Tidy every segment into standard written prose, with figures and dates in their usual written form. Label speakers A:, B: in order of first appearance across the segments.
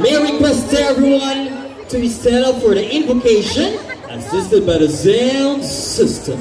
A: May I request everyone to stand up for the invocation, assisted by the sound system.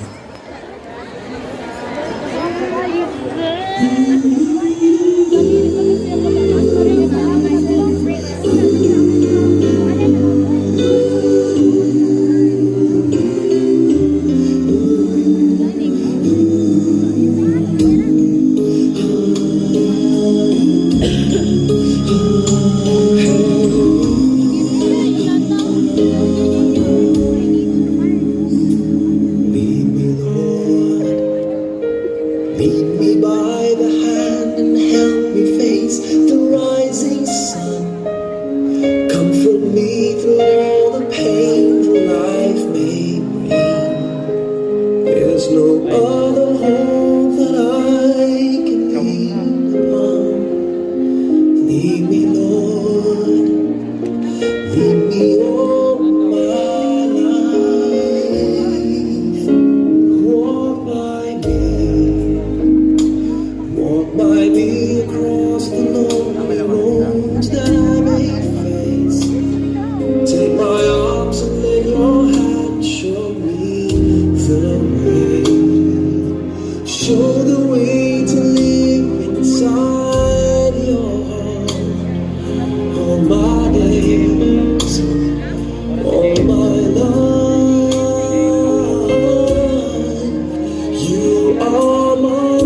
B: Lead me by the hand and help me face the rising sun. Comfort me through all the pain that life may bring. There's no other hope that I can lean upon. Lead me, Lord, lead me all my life. Walk by me across the lonely roads that I may face. Take my arms and let your hand show me the way. Show the way to live inside your heart. All my days, all my life, you are my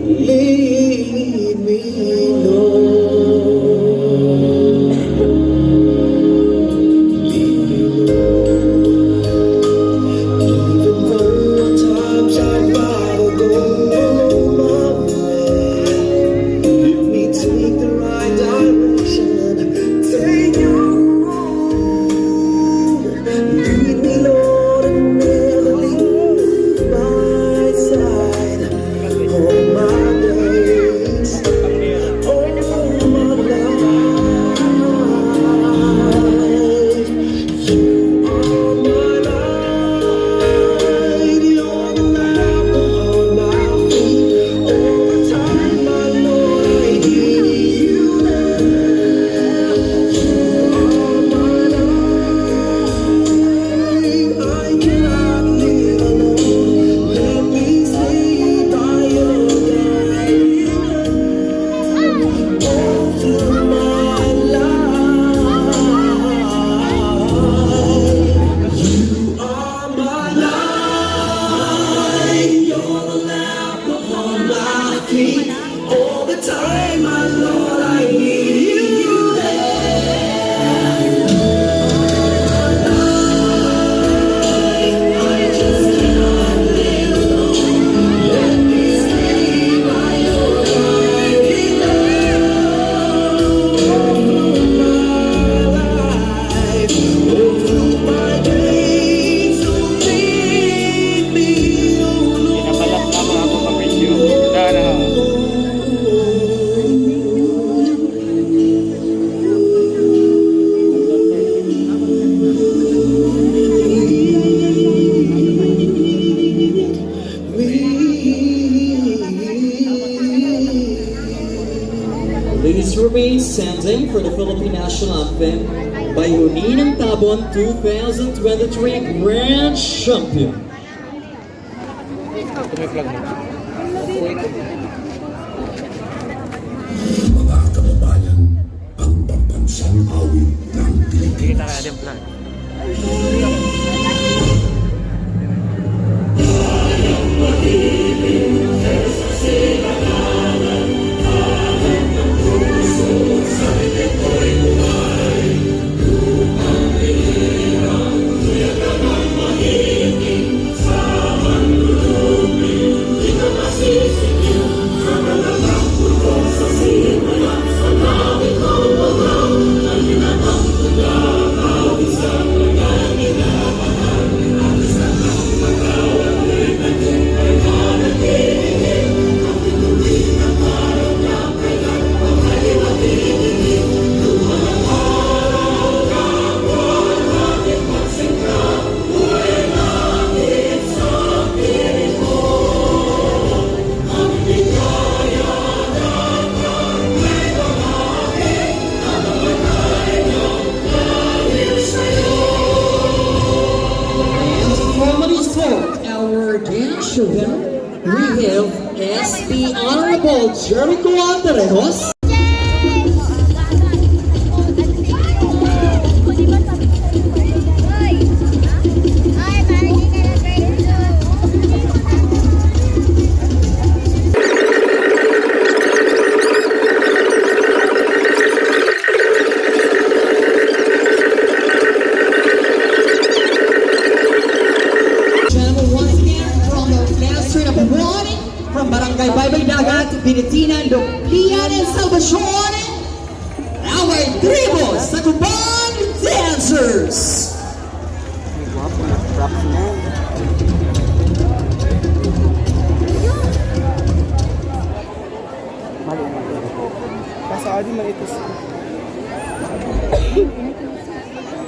B: lead me, Lord. Lead me, Lord. Even though at times I'd rather go my way, if me take the right direction, take your road. Lead me, Lord, and never leave my side. All my days, all my life, you are my light, you're the lamp upon my feet. All the time, my Lord, I need you there. You are my life, I cannot live alone. Let me stay by your all through my life. You are my light, you're the lamp upon my feet. All the time, my Lord, I need you there. I just cannot live alone. Let me stay by your guiding life. All through my days, so lead me, oh
C: Pinapalas na mga ako sa video. Dara.
A: Please remain standing for the Philippine National Anthem by Uninang Tabon 2023 Grand Champion.
D: Mga kababayan, ang pambansang awit ng
C: Kita
D: Pilipinas.
C: kaya din plan.
B: Lord.
A: Showdown, we have SP Honorable Jericho Altarejos. From Barangay Baybay Dagat, Binitinan, Duplian, and Salvacion, our tribo sa Tabon Dancers!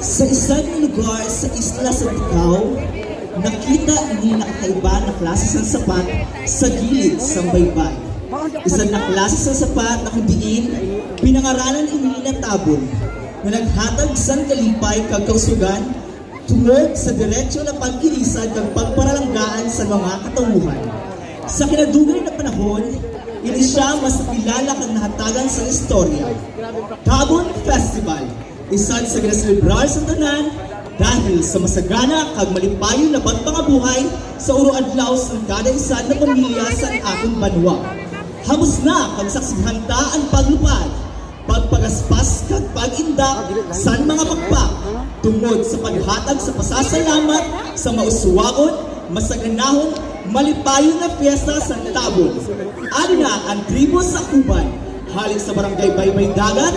B: Sa isang lugar sa isla sa Tikaw, nakita ni nakakaiba na klase ng sapat sa gilid sa baybay. Isang na klase ng sapat na kudiin, pinangaralan ini na Tabon, na naghatag sang kalipay kag kausugan tungod sa diretsyo na pagkilisad kag pagparalanggaan sa mga katawuhan. Sa kinadugan na panahon, ini siya mas kilala kag nahatagan sa istorya. Tabon Festival, isan sa ginaselebrar sa tanan dahil sa masagana kag malipayon na pagpangabuhay sa uro adlaw sa kada isa na pamilya sa akong banwa. Hamos na kag saksihanta ang paglupad, pagpagaspas kag pag-indak sa mga pagpak tungod sa paghatag sa pasasalamat sa mausuwaon, masaganahon, malipayon na piyesta sa Tabon. Ano na ang tribo sa Kuban, halik sa Barangay Baybay Dagat,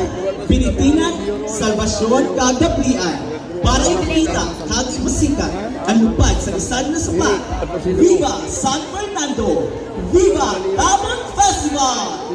B: Binitinan, Salvacion kag Duplian, para ipakita kag ipasikat ang lupad sa isang na sapa. Viva San Fernando! Viva Tabon Festival!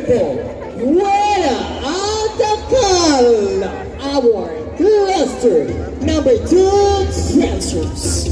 A: triple winner of the Call Award cluster number 2 dancers.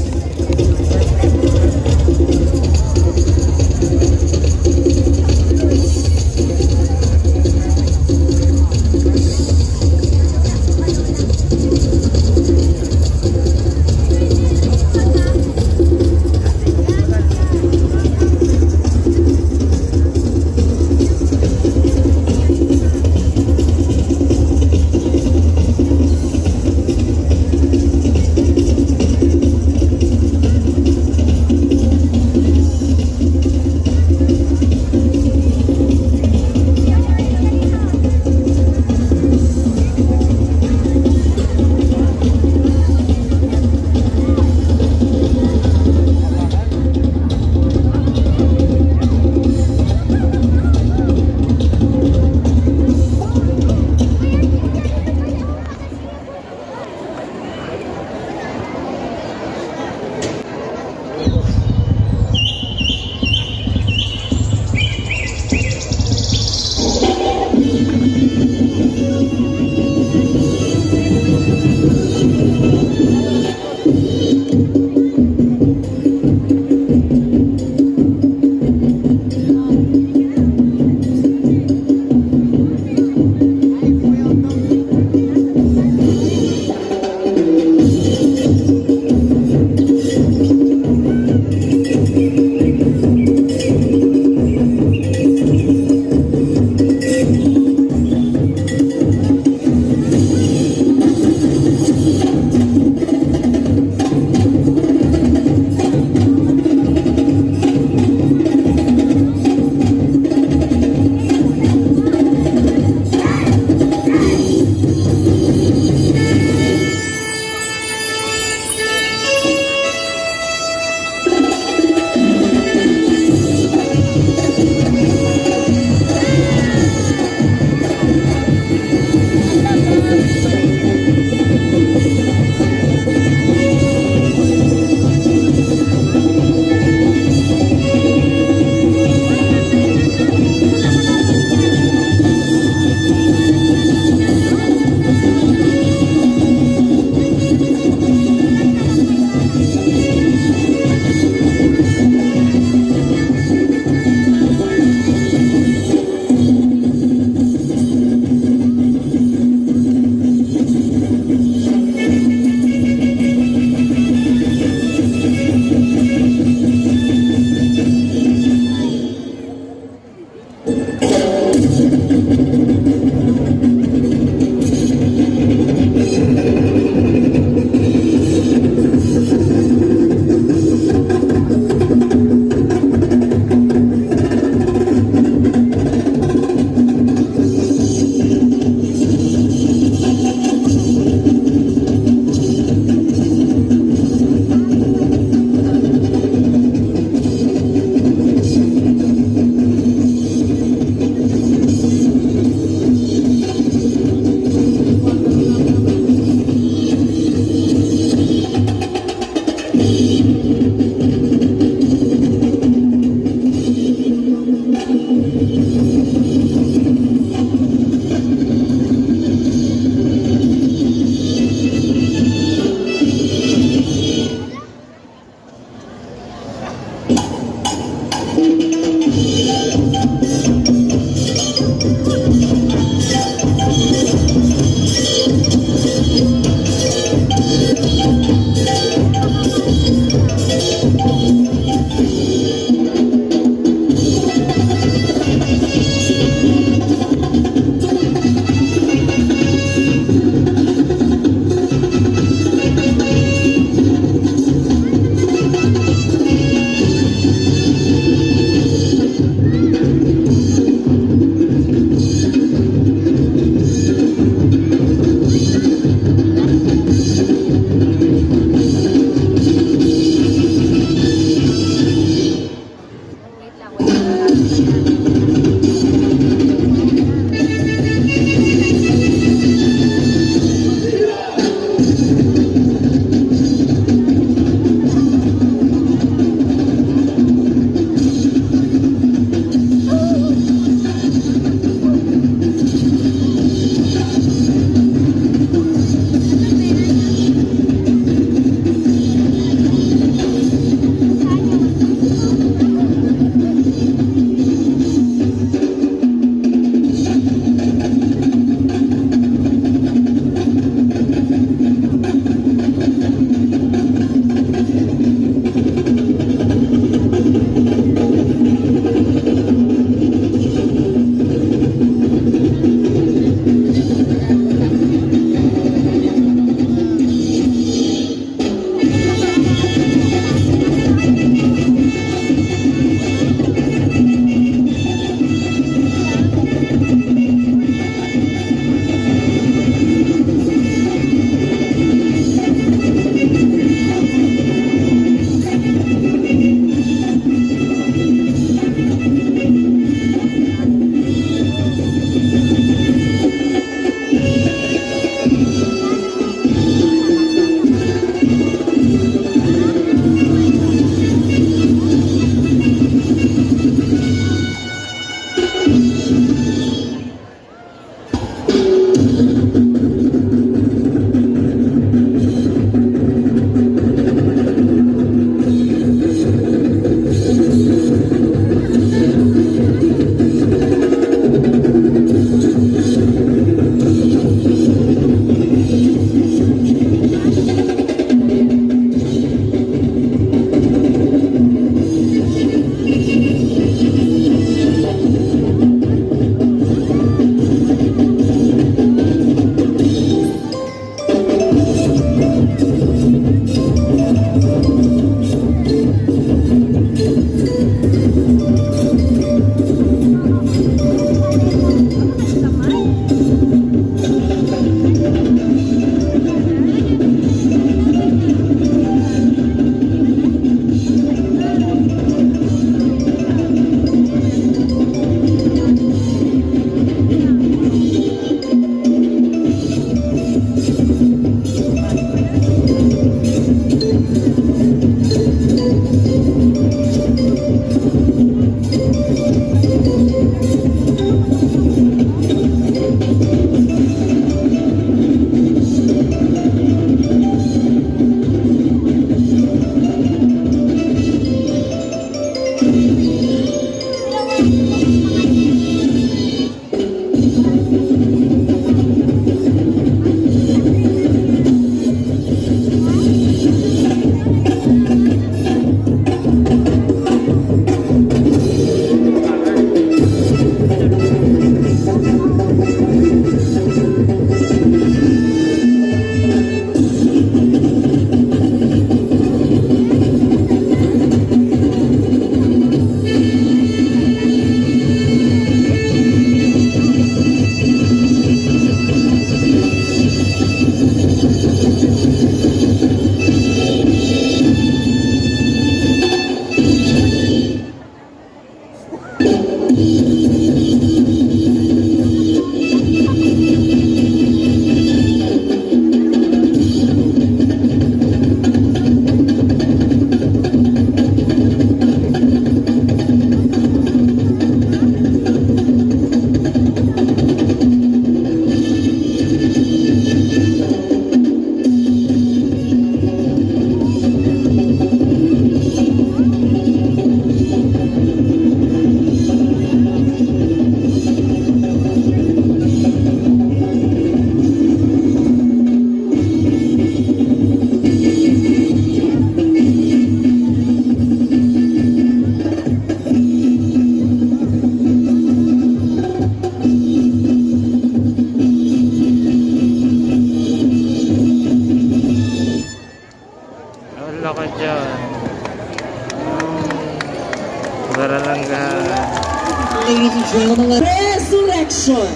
A: Diyan ang mga Resurrection,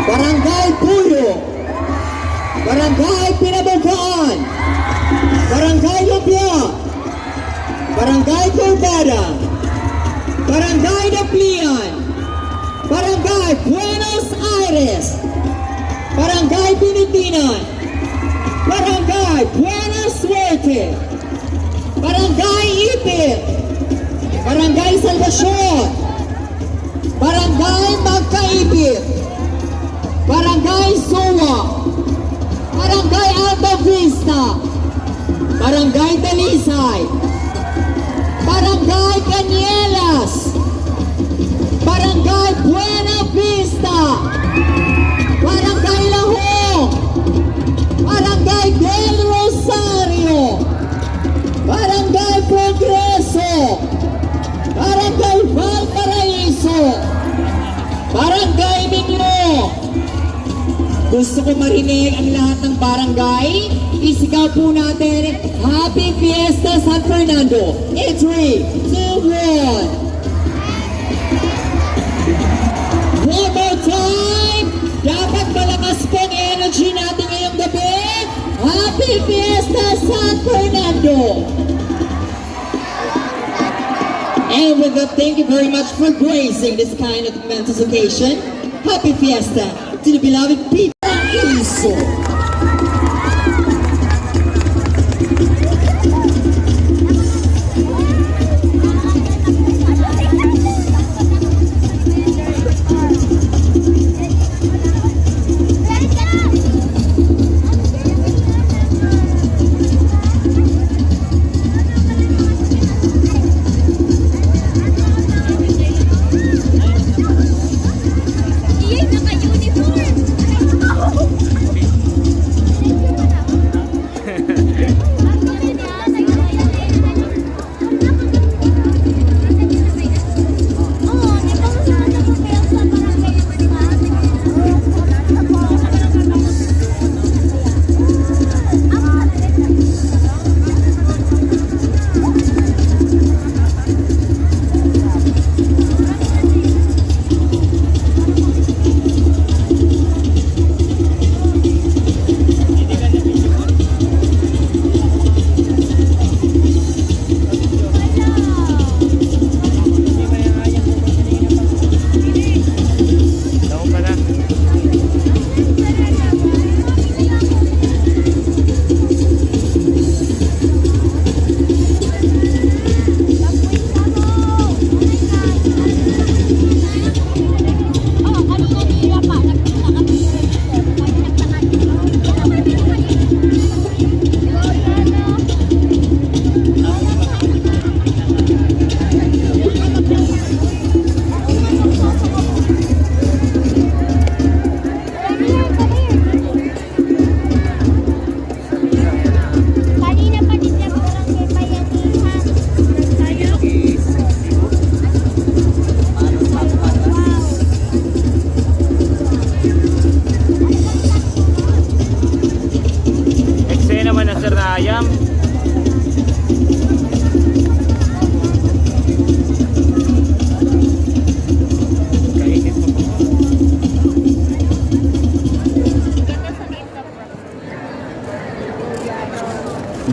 A: Barangay Puyo, Barangay Pinabukaan, Barangay Lupia, Barangay Corbada, Barangay Daplian, Barangay Buenos Aires, Barangay Binitinan, Barangay Buena Suerte, Barangay Ipit, Barangay Salvacion, Barangay Magkaipit, Barangay Sowa, Barangay Alta Vista, Barangay Talisay, Barangay Canielas, Barangay Buena Vista, Barangay Lahong, Barangay Del Rosario, Barangay Progreso, Barangay Valparaiso, Barangay Minlo. Gusto ko marinig ang lahat ng barangay. Isigaw po natin, Happy Fiesta San Fernando. In 3, 2, 1. One more time. Dapat malakas po ang energy natin ngayong gabi. Happy Fiesta San Fernando. And with that, thank you very much for gracing this kind of momentous occasion. Happy Fiesta to the beloved people of Iso.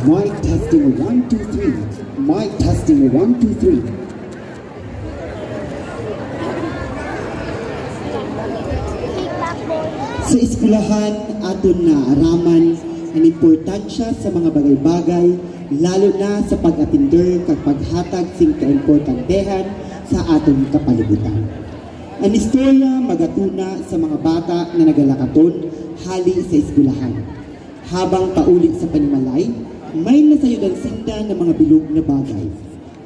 E: Mic testing 1, 2, 3. Mic testing 1, 2, 3. Sa eskwelahan aton na araman ang importansya sa mga bagay-bagay lalo na sa pag-atinder kag paghatag sing kaimportantehan sa aton kapalibutan. Ang istorya magatuna sa mga bata na nagalakaton hali sa eskwelahan. Habang paulit sa panimalay, may nasayudan sinda ng mga bilog na bagay.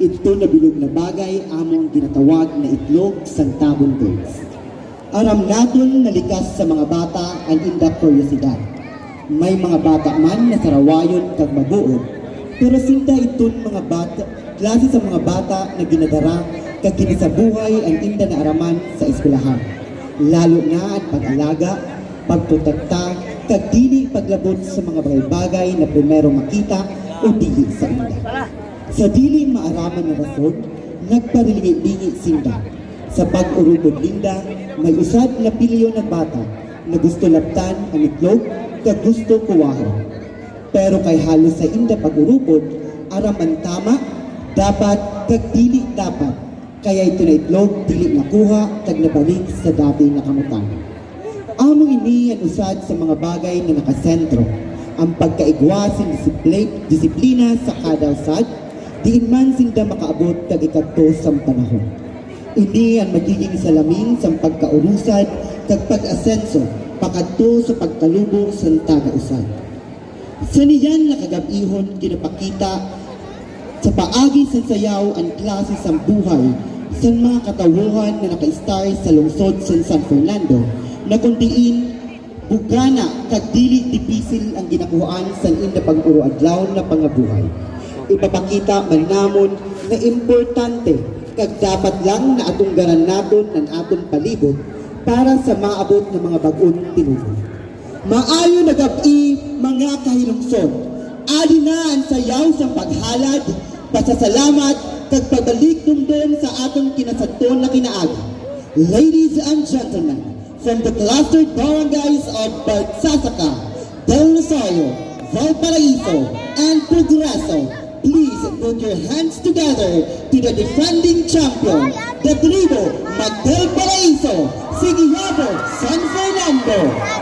E: Ito na bilog na bagay amo ang ginatawag na itlog sa Tabon birds. Aram naton nalikas sa mga bata ang inda kuryosidad. May mga bata man na sarawayon kag mabuod, pero sinda iton mga bata, klase sa mga bata na ginadara kag kinisabuhay ang inda na araman sa eskwelahan. Lalo na at pag-alaga, pagprotekta, kag dili paglabot sa mga bagay-bagay na primero makita o dili sa inda. Sa dili maaraman na rason, nagparilingi-lingi sinda. Sa pag-urupod ninda, may usad na pilyo na bata na gusto laptan ang itlog kag gusto kuwahan. Pero kay halos sa inda pag-urupod, araman tama, dapat kag dili dapat. Kaya ito na itlog, dili nakuha, kag nabalik sa dati na kamutan. Amo ini ang usad sa mga bagay na nakasentro. Ang pagkaigwa sin disiplina sa kada usad, diin man sinda makaabot kag ikadto sa panahon. Ini ang magiging salamin sa pagkaurusad kag pag-asenso pakadto sa pagkalubong sa taga-usad. Sa niyan nakagabihon ginapakita sa paagi sa sayaw ang klase sa buhay sa mga katawuhan na naka-star sa lungsod sa San Fernando na kundiin bugana kag dili dipisil ang ginakuhaan sa inda pag-uro adlaw na pangabuhay. Ipapakita man namon na importante kag dapat lang na atunggaran naton ang aton palibot para sa maabot ng mga bag-ong tinuod. Maayo na gabi mga kahilungsod. Adi na ang sayaw sa paghalad, pasasalamat kag pagbalik dumdum sa atong kinasadton na kinaagi. Ladies and gentlemen, from the clustered barangays of Bagsasaka, Del Rosario, Valparaiso, and Progreso, please put your hands together to the defending champion, the Tribo Magdel Paraiso, Sigihabo, San Fernando.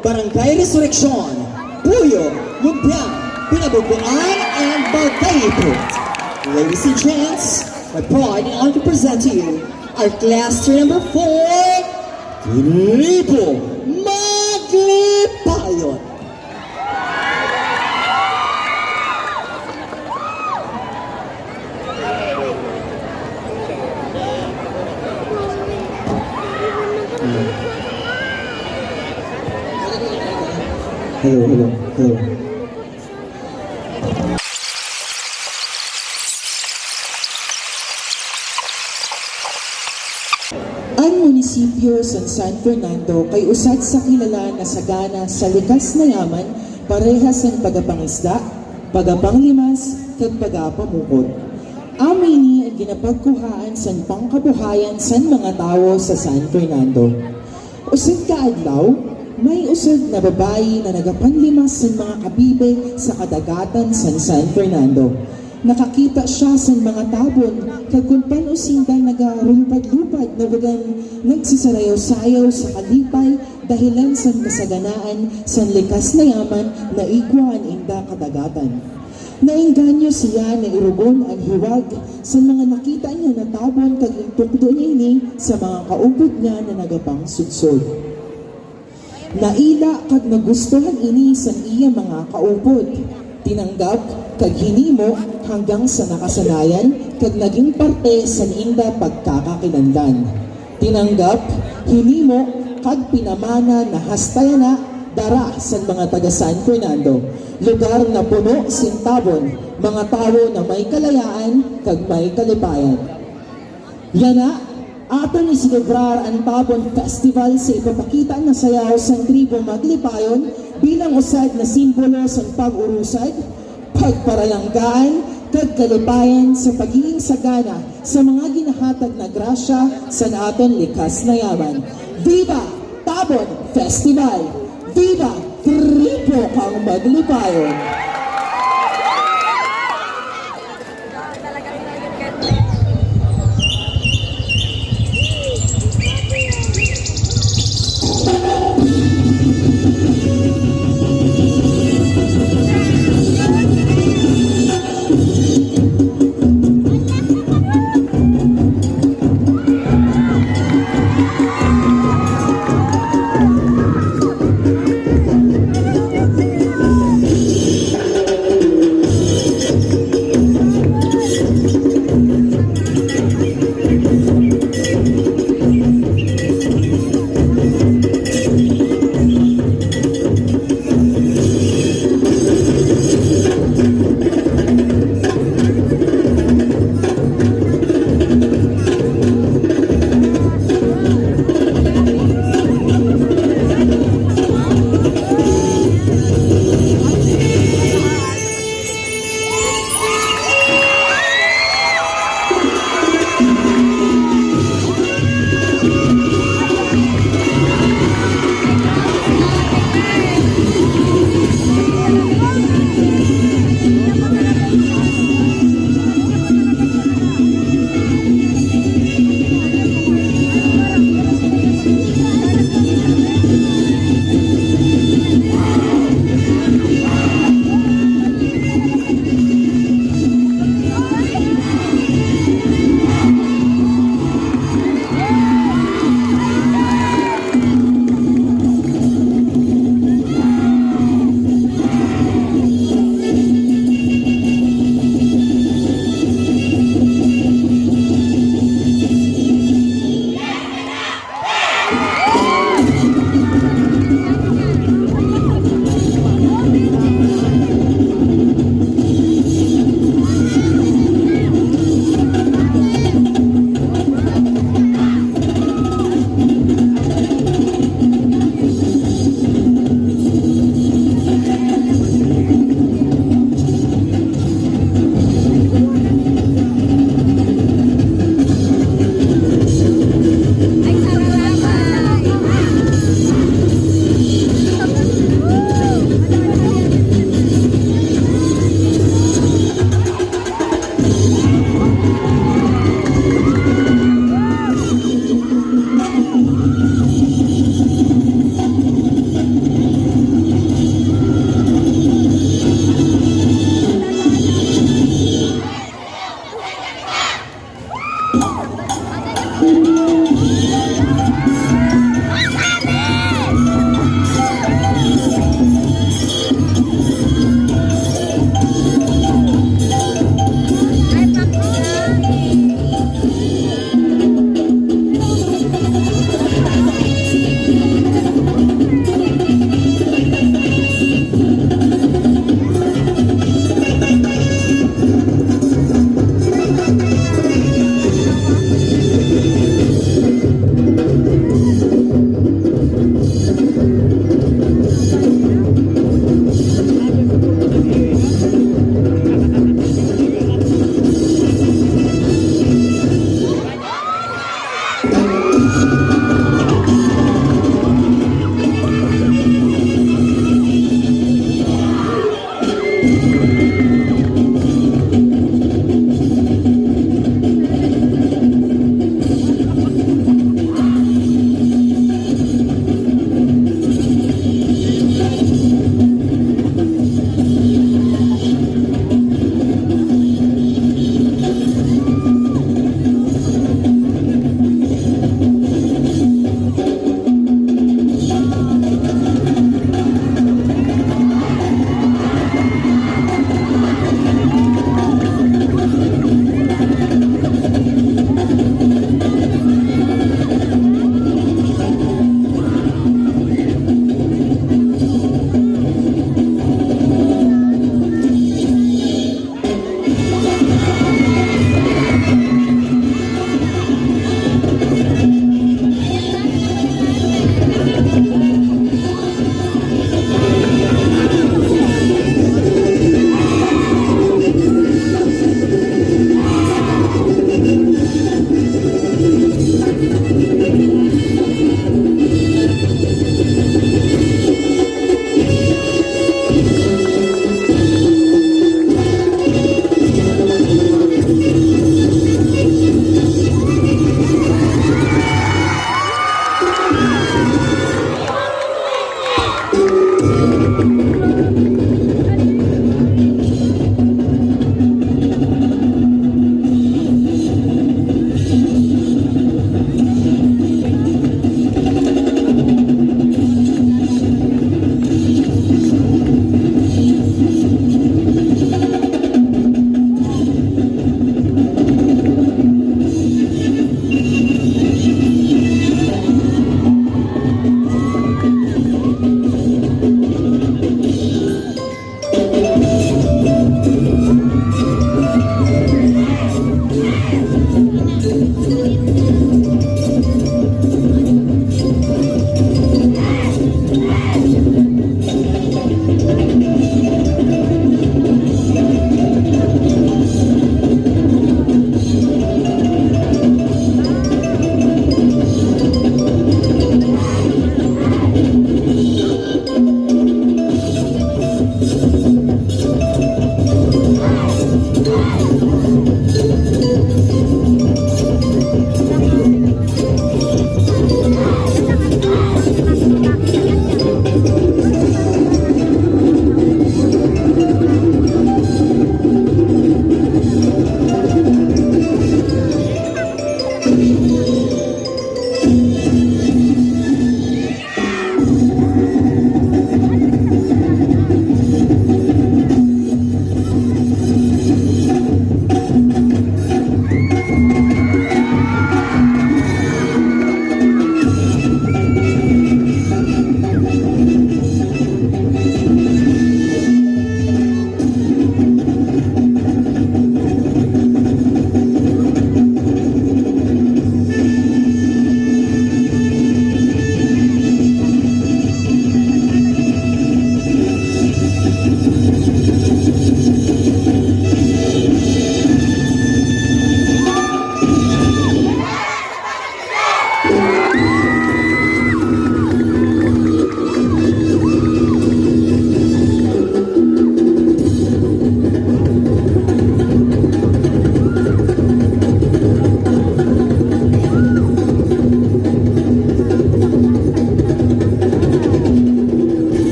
A: Barangay Resurrection, Puyo, Lumpiang, Pinabubuan, and Bagayipot. Ladies and gents, my pride in honor to present to you our class tour number 4, Tripo Maglipayon. Hello.
F: Ang munisipyo sa San Fernando kay usad sa kilala na sagana sa likas na yaman parehas ang pagapangisda, pagapanglimas, kag pagapamukod. Amini ang ginapagkuhaan sa pangkabuhayan sa mga tao sa San Fernando. Usad kaadlaw, may usad na babayi na nagapanlimas sa mga kabibe sa kadagatan sa San Fernando. Nakakita siya sa mga tabon, kag kung panusinda nagarumpad-lupad na wagang nagsisarayaw-sayaw sa kalipay dahilan sa kasaganaan sa likas na yaman na iguan inda kadagatan. Nainganyo siya na irugon ang hiwag sa mga nakita niya na tabon kag itugdo niya ini sa mga kaupod niya na nagapang sudsod. Naila kag nagustuhan ini sa iya mga kaupod. Tinanggap kag hinimo hanggang sa nakasanayan kag naging parte sa inda pagkakakilanlan. Tinanggap, hinimo kag pinamana na hastayana dara sa mga taga San Fernando. Lugar na puno sin Tabon, mga tao na may kalayaan kag may kalipayan. Yana, aton isilibrar ang Tabon Festival sa ipapakita na sayaw sa tribo Maglipayon bilang usad na simbolo sa pag-urusad, pagparalanggaan, kag kalipayan sa pagiging sagana sa mga ginahatag na grasya sa aton likas na yaman. Viva Tabon Festival! Viva Tribo kang Maglipayon!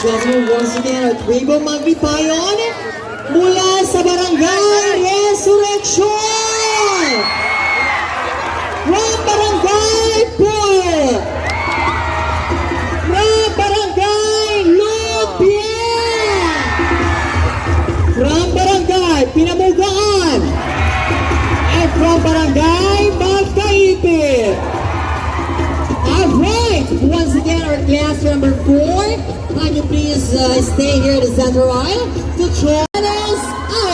A: gentlemen, once again, at Rainbow Magbipayon mula sa Barangay Resurrection! From Barangay Puyo! From Barangay Lupien! From Barangay Pinamugaan! And from Barangay Magkaipit! Alright, once again, our class number 4. Can you please stay here at the center aisle to join us,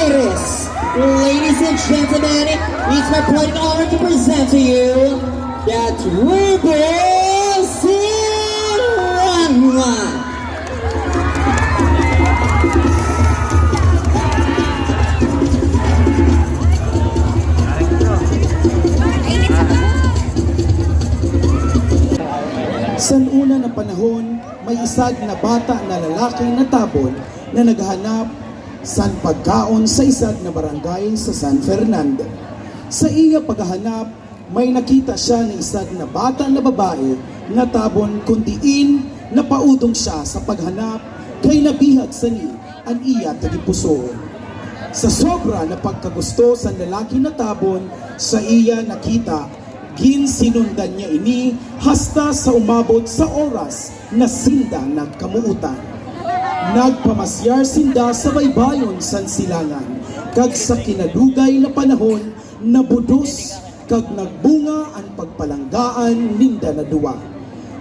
A: Iris. Ladies and gentlemen, it's my pride and honor to present to you that Ruben Silva.
G: Sa una na panahon, may isag na bata na lalaki na Tabon na naghahanap san pagkaon sa isag na barangay sa San Fernando. Sa iya paghahanap, may nakita siya na isag na bata na babae na Tabon kundiin na paudong siya sa paghanap kay nabihag sa ni ang iya tagipusoon. Sa sobra na pagkagusto sa lalaki na Tabon, sa iya nakita ginsinundan niya ini hasta sa umabot sa oras na sinda nagkamuutan. Nagpamasyar sinda sa baybayon san silangan, kag sa kinadugay na panahon nabudos kag nagbunga ang pagpalanggaan ninda na duwa.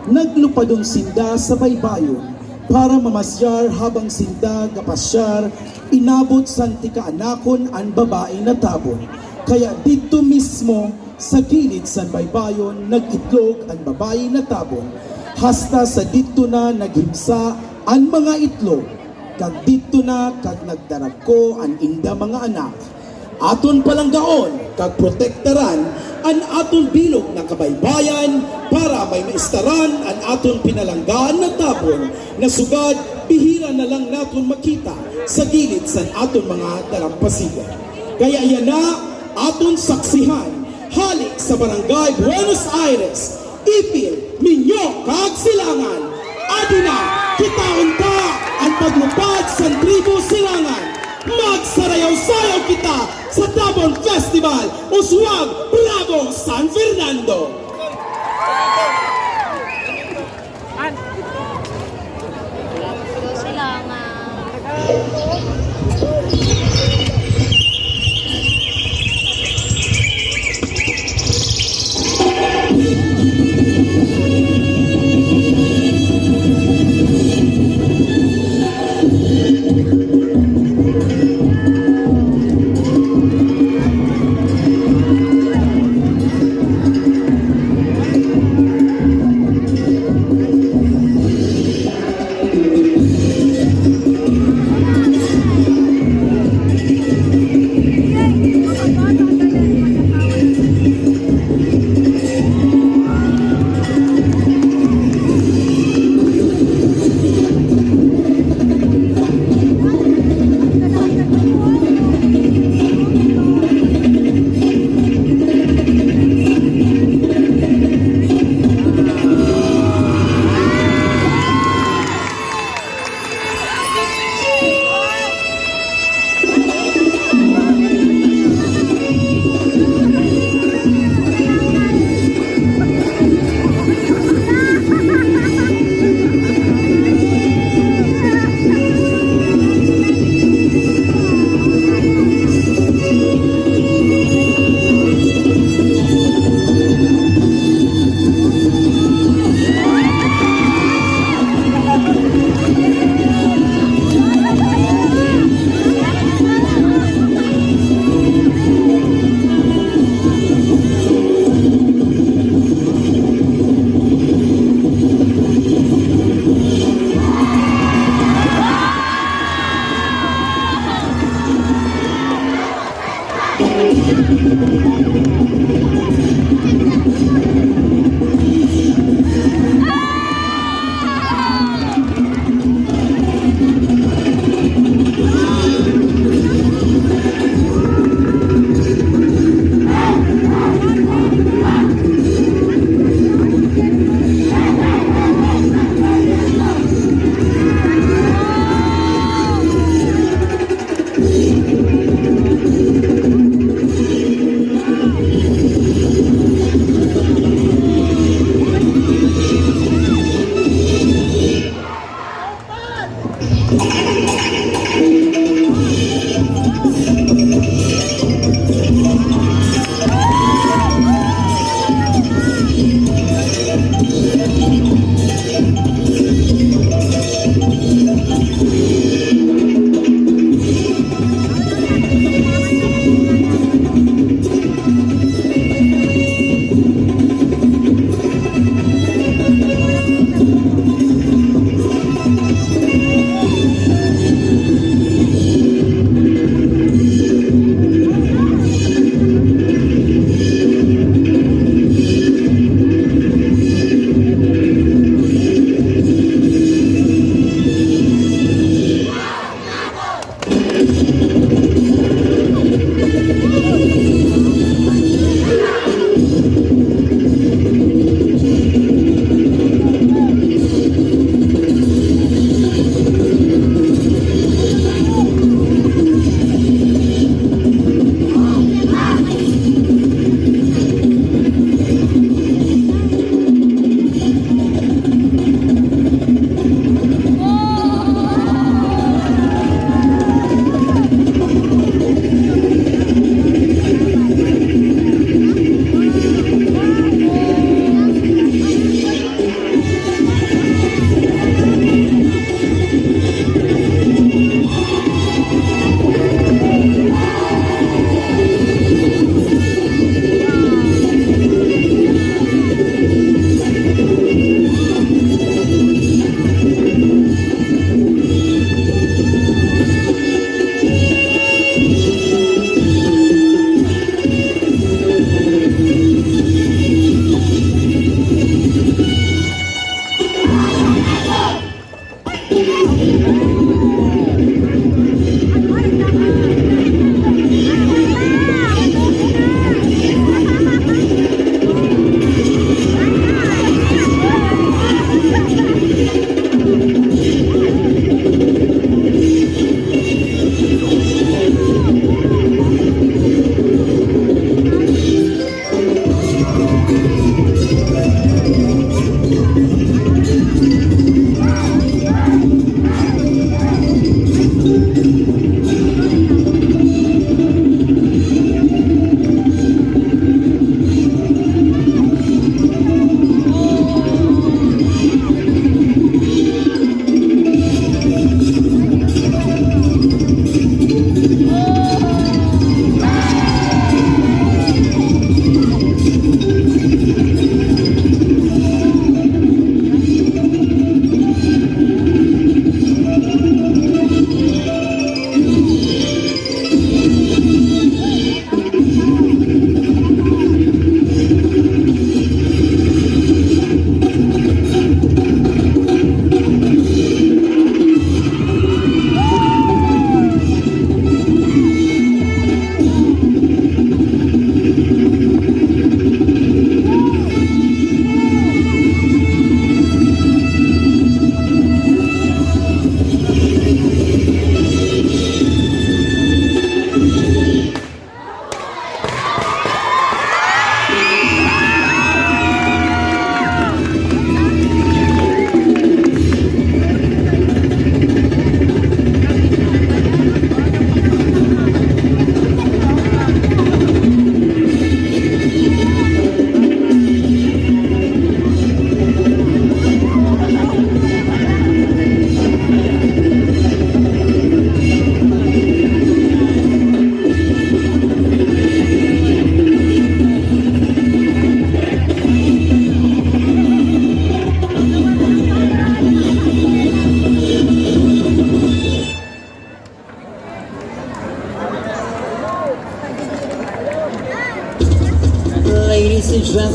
G: Naglupadong sinda sa baybayon para mamasyar habang sinda gapasyar inabot san tikaanakon ang babae na Tabon. Kaya dito mismo sa gilid sa baybayon nagitlog ang babae na Tabon, hasta sa dito na naghimsa ang mga itlog, kag dito na kag nagdaragko ang inda mga anak. Aton palanggaon kag protektaran ang aton bilog na kabaybayan para may maistaran ang aton pinalanggaan na Tabon na sugad bihira na lang naton makita sa gilid sa aton mga dalampasigan. Kaya yan na aton saksihan halik sa Barangay Buenos Aires, Ipil, Minyo, kag Silangan. Adina, kitaon ta ang paglupad sa tribo Silangan. Magsarayaw-sayaw kita sa Tabon Festival, Uswag, Bravo, San Fernando.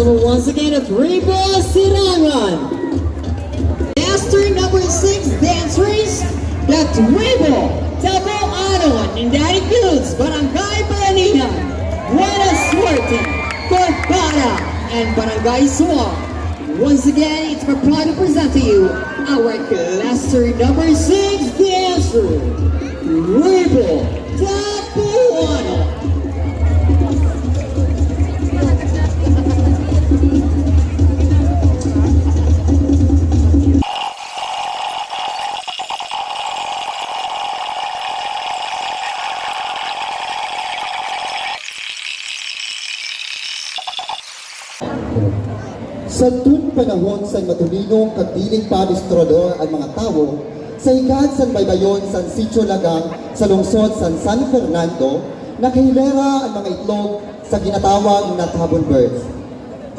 A: number once again at Ribo Sirangan. Master number 6 dancers, that's Ribo Tabon, and that includes Barangay Bayanihan, Buena Suerte, Corpara, and Barangay Suwa. Once again, it's my pride to present to you our cluster number 6 dancer, Ribo Tabon.
E: Sa tun panahon sa matulingong kagdiling pamistrodor ang mga tao, sa higad san baybayon san Sitio Lagang sa lungsod San Fernando, nakahilera ang mga itlog sa ginatawag na Tabon birds.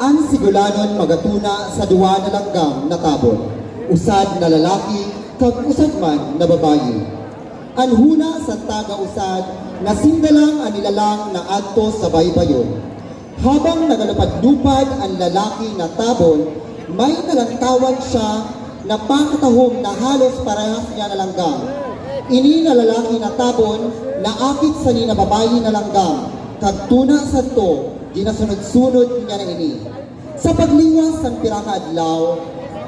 E: Ang sigulanon magatuna sa duwa na langgam na tabon, usad na lalaki kag usad man na babayi. Ang huna sa taga-usad na sindalang ang nilalang na adto sa baybayon. Habang nagalupad-lupad ang lalaki na tabon, may nalangtawan siya na pangkatahom na halos parehas niya na langgam. Ini na lalaki na tabon na akit sa ni na babayi na langgam, kag tuna sa to, ginasunod-sunod niya na ini. Sa pagliwas ng piraka-adlaw,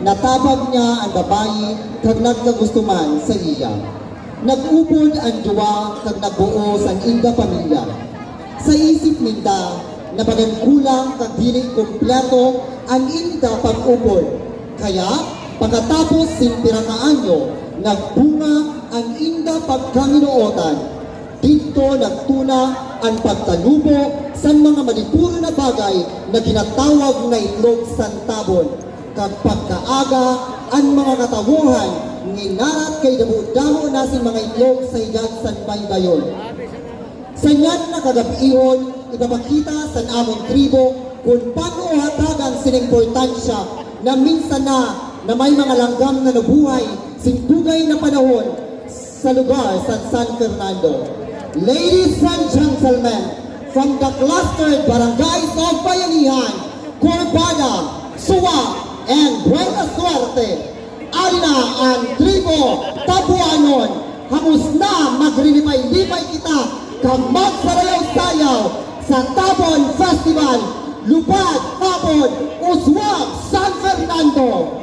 E: natabag niya ang babayi kag nagkagustuman sa iya. Nag-upod ang duwa kag nagbuo sa inda pamilya. Sa isip ninda, na bagang kulang kag dili kompleto ang inda pag-upod. Kaya, pagkatapos sin pirakaanyo, nagbunga ang inda pagkanginuotan. Dito nagtuna ang pagtalubo sa mga malipuro na bagay na ginatawag na itlog sa tabon. Kag pagkaaga ang mga katawuhan nginarat kay damo-damo na sin mga itlog sa higad sa baybayon. Sa yan na kagabihon, ipapakita sa among tribo kung paano hatagan sinimportansya na minsan na may mga langgam na nabuhay sintugay na panahon sa lugar sa San Fernando. Ladies and gentlemen, from the clustered barangays of Bayanihan, Corbada, Suwa, and Buena Suerte, ari na ang tribo Tabuanon, hamos na magrilipay-lipay kita kag magsarayaw-sayaw sa Tabon Festival, Lupad, Tabon, Uswag, San Fernando.